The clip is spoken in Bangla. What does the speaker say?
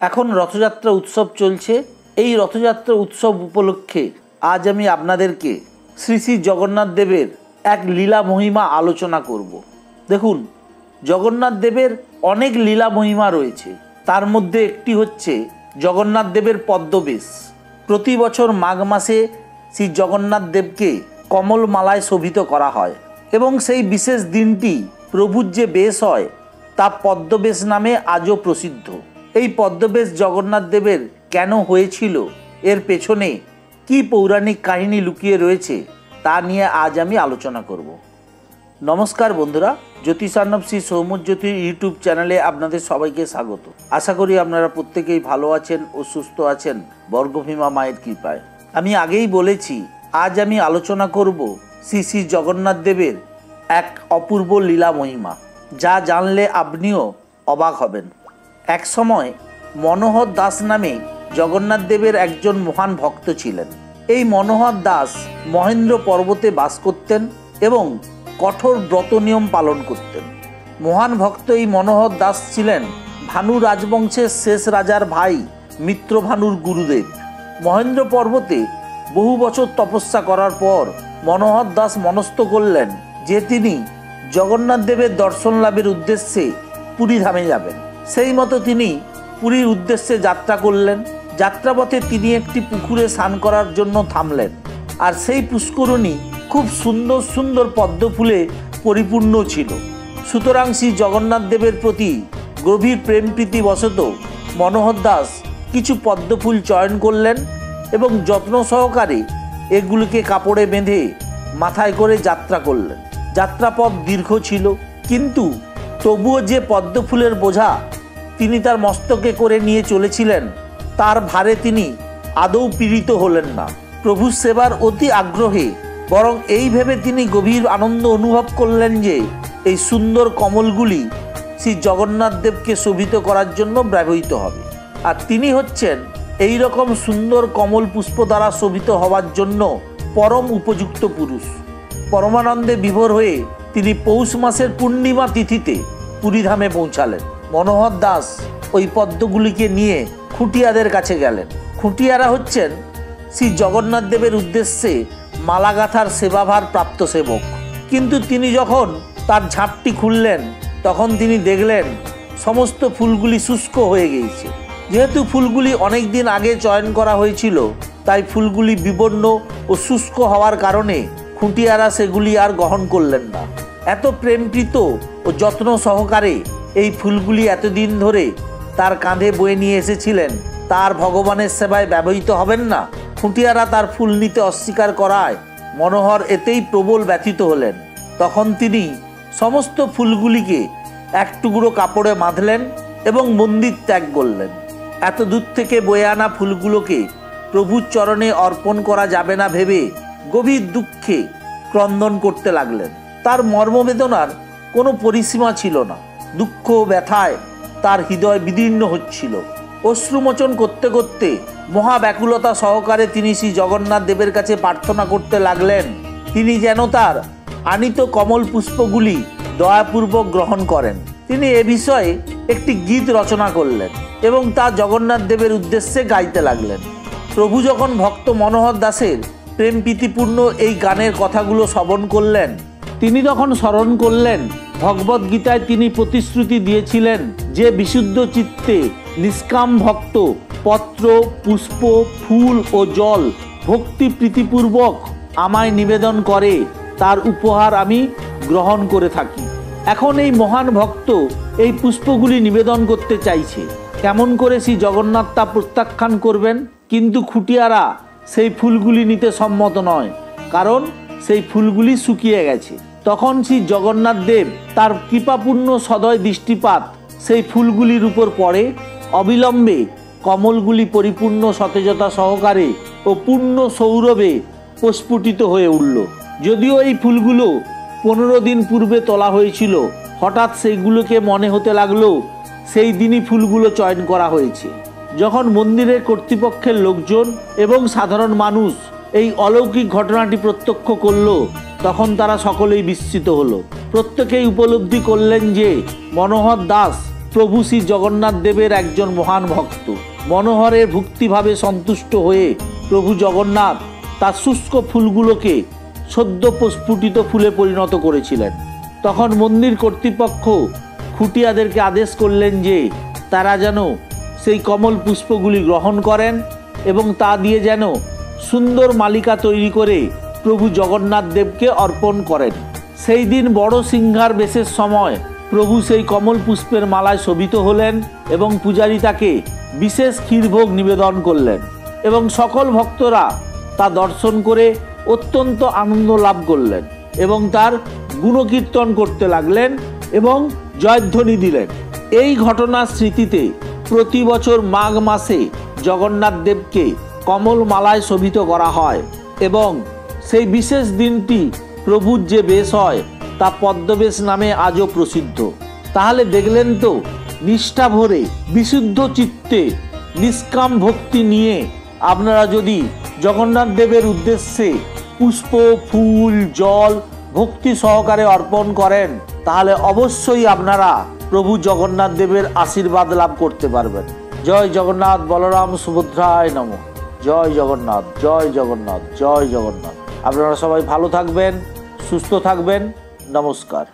এখন রথযাত্রা উৎসব চলছে। এই রথযাত্রা উৎসব উপলক্ষে আজ আমি আপনাদেরকে শ্রী শ্রী জগন্নাথ দেবের এক লীলা মহিমা আলোচনা করব। দেখুন, জগন্নাথ দেবের অনেক লীলা মহিমা রয়েছে। তার মধ্যে একটি হচ্ছে জগন্নাথ দেবের পদ্মবেশ। প্রতি বছর মাঘ মাসে শ্রী জগন্নাথ দেবকে কমল মালায় শোভিত করা হয় এবং সেই বিশেষ দিনটি প্রভুর যে বেশ হয় তা পদ্মবেশ নামে আজও প্রসিদ্ধ। এই পদ্মবেশ জগন্নাথ দেবের কেন হয়েছিল, এর পেছনে কি পৌরাণিক কাহিনী লুকিয়ে রয়েছে তা নিয়ে আজ আমি আলোচনা করব। নমস্কার বন্ধুরা, জ্যোতিষার্ণব শ্রী সৌম্যজ্যোতির ইউটিউব চ্যানেলে আপনাদের সবাইকে স্বাগত। আশা করি আপনারা প্রত্যেকেই ভালো আছেন ও সুস্থ আছেন বর্গভীমা মায়ের কৃপায়। আমি আগেই বলেছি, আজ আমি আলোচনা করব শ্রী শ্রী জগন্নাথ দেবের এক অপূর্ব লীলা মহিমা, যা জানলে আপনিও অবাক হবেন। এক সময় মনোহর দাস নামে জগন্নাথ দেবের একজন মহান ভক্ত ছিলেন। এই মনোহর দাস মহেন্দ্র পর্বতে বাস করতেন এবং কঠোর ব্রত নিয়ম পালন করতেন। মহান ভক্ত এই মনোহর দাস ছিলেন ভানু রাজবংশের শেষ রাজার ভাই মিত্রভানুর গুরুদেব। মহেন্দ্র পর্বতে বহু বছর তপস্যা করার পর মনোহর দাস মনস্থ করলেন যে তিনি জগন্নাথ দেবের দর্শন লাভের উদ্দেশ্যে পুরী ধামে যাবেন। সেই মতো তিনি পুরীর উদ্দেশ্যে যাত্রা করলেন। যাত্রাপথে তিনি একটি পুকুরে স্নান করার জন্য থামলেন, আর সেই পুষ্করণী খুব সুন্দর সুন্দর পদ্ম ফুলে পরিপূর্ণ ছিল। সুতরাং শ্রী জগন্নাথ দেবের প্রতি গভীর প্রেম প্রীতি বশত মনোহর দাস কিছু পদ্ম ফুল চয়ন করলেন এবং যত্ন সহকারে এগুলিকে কাপড়ে বেঁধে মাথায় করে যাত্রা করলেন। যাত্রাপথ দীর্ঘ ছিল, কিন্তু তবুও যে পদ্ম ফুলের বোঝা তিনি তার মস্তকে করে নিয়ে চলেছিলেন তার ভারে তিনি আদৌ পীড়িত হলেন না। প্রভুর সেবার অতি আগ্রহে, বরং এই ভেবে তিনি গভীর আনন্দ অনুভব করলেন যে এই সুন্দর কমলগুলি শ্রী জগন্নাথ দেবকে শোভিত করার জন্য ব্যবহৃত হবে, আর তিনি হচ্ছেন এই রকম সুন্দর কমল পুষ্প দ্বারা শোভিত হওয়ার জন্য পরম উপযুক্ত পুরুষ। পরমানন্দে বিভোর হয়ে তিনি পৌষ মাসের পূর্ণিমা তিথিতে পুরীধামে পৌঁছালেন। মনোহর দাস ওই পদ্মগুলিকে নিয়ে খুঁটিয়াদের কাছে গেলেন। খুঁটিয়ারা হচ্ছেন শ্রী জগন্নাথ দেবের উদ্দেশ্যে মালাগাথার সেবাভার প্রাপ্ত সেবক। কিন্তু তিনি যখন তার ঝাঁপটি খুললেন তখন তিনি দেখলেন সমস্ত ফুলগুলি শুষ্ক হয়ে গিয়েছে। যেহেতু ফুলগুলি অনেক দিন আগে চয়ন করা হয়েছিল, তাই ফুলগুলি বিবর্ণ ও শুষ্ক হওয়ার কারণে খুঁটিয়ারা সেগুলি আর গ্রহণ করলেন না। এত প্রেমপ্রীত ও যত্ন সহকারে এই ফুলগুলি এতদিন ধরে তার কাঁধে বয়ে নিয়ে এসেছিলেন, তার ভগবানের সেবায় ব্যবহৃত হবেন না। খুঁটিয়ারা তার ফুল নিতে অস্বীকার করায় মনোহর এতেই প্রবল ব্যথিত হলেন। তখন তিনি সমস্ত ফুলগুলিকে এক টুকরো কাপড়ে বাঁধলেন এবং মন্দির ত্যাগ করলেন। এত দূর থেকে বয়ে আনা ফুলগুলোকে প্রভুর চরণে অর্পণ করা যাবে না ভেবে গভীর দুঃখে ক্রন্দন করতে লাগলেন। তার মর্মবেদনার কোনো পরিসীমা ছিল না। দুঃখ ব্যথায় তার হৃদয় বিদীর্ণ হচ্ছিল। অশ্রুমোচন করতে করতে মহাব্যাকুলতা সহকারে তিনি শ্রী জগন্নাথ দেবের কাছে প্রার্থনা করতে লাগলেন তিনি যেন তার আনিত কমল পুষ্পগুলি দয়াপূর্বক গ্রহণ করেন। তিনি এ বিষয়ে একটি গীত রচনা করলেন এবং তা জগন্নাথ দেবের উদ্দেশ্যে গাইতে লাগলেন। প্রভু যখন ভক্ত মনোহর দাসের প্রেম প্রীতিপূর্ণ এই গানের কথাগুলো শ্রবণ করলেন, তিনি তখন স্মরণ করলেন ভগবদ গীতায় তিনি প্রতিশ্রুতি দিয়েছিলেন যে বিশুদ্ধ চিত্তে নিষ্কাম ভক্ত পত্র পুষ্প ফুল ও জল ভক্তি প্রীতিপূর্বক আমায় নিবেদন করে তার উপহার আমি গ্রহণ করে থাকি। এখন এই মহান ভক্ত এই পুষ্পগুলি নিবেদন করতে চাইছে। কেমন করে শ্রী জগন্নাথ তা প্রত্যাখ্যান করবেন? কিন্তু খুঁটিয়ারা সেই ফুলগুলি নিতে সম্মত নয়, কারণ সেই ফুলগুলি শুকিয়ে গেছে। তখন শ্রী জগন্নাথ দেব তার কৃপাপূর্ণ সদয় দৃষ্টিপাত সেই ফুলগুলির উপর পড়ে। অবিলম্বে কমলগুলি পরিপূর্ণ সতেজতা সহকারে ও পূর্ণ সৌরভে প্রস্ফুটিত হয়ে উঠল। যদিও এই ফুলগুলো 15 দিন পূর্বে তোলা হয়েছিল, হঠাৎ সেইগুলোকে মনে হতে লাগলো সেই দিনই ফুলগুলো চয়ন করা হয়েছে। যখন মন্দিরের কর্তৃপক্ষের লোকজন এবং সাধারণ মানুষ এই অলৌকিক ঘটনাটি প্রত্যক্ষ করল, তখন তারা সকলেই বিস্মিত হলো। প্রত্যেকেই উপলব্ধি করলেন যে মনোহর দাস প্রভু শ্রী জগন্নাথ দেবের একজন মহান ভক্ত। মনোহরের ভক্তিভাবে সন্তুষ্ট হয়ে প্রভু জগন্নাথ তার শুষ্ক ফুলগুলোকে সদ্য প্রস্ফুটিত ফুলে পরিণত করেছিলেন। তখন মন্দির কর্তৃপক্ষ খুঁটিয়াদেরকে আদেশ করলেন যে তারা যেন সেই কমল পুষ্পগুলি গ্রহণ করেন এবং তা দিয়ে যেন সুন্দর মালিকা তৈরি করে প্রভু জগন্নাথ দেবকে অর্পণ করেন। সেই দিন বড় সিংহার বেশের সময় প্রভু সেই কমল পুষ্পের মালায় শোভিত হলেন এবং পূজারী তাকে বিশেষ ক্ষীরভোগ নিবেদন করলেন এবং সকল ভক্তরা তা দর্শন করে অত্যন্ত আনন্দ লাভ করলেন এবং তার গুণকীর্তন করতে লাগলেন এবং জয়ধ্বনি দিলেন। এই ঘটনার স্মৃতিতে প্রতি বছর মাঘ মাসে জগন্নাথ দেবকে কমল মালায় শোভিত করা হয় এবং সেই বিশেষ দিনটি প্রভুর যে বেশ হয় তা পদ্মবেশ নামে আজও প্রসিদ্ধ। তাহলে দেখলেন তো, নিষ্ঠা ভরে বিশুদ্ধ চিত্তে নিষ্কাম ভক্তি নিয়ে আপনারা যদি জগন্নাথ দেবের উদ্দেশ্যে পুষ্প, ফুল, জল ভক্তি সহকারে অর্পণ করেন তাহলে অবশ্যই আপনারা প্রভু জগন্নাথ দেবের আশীর্বাদ লাভ করতে পারবেন। জয় জগন্নাথ, বলরাম সুভদ্রায় নমঃ। জয় জগন্নাথ, জয় জগন্নাথ, জয় জগন্নাথ। আপনারা সবাই ভালো থাকবেন, সুস্থ থাকবেন। নমস্কার।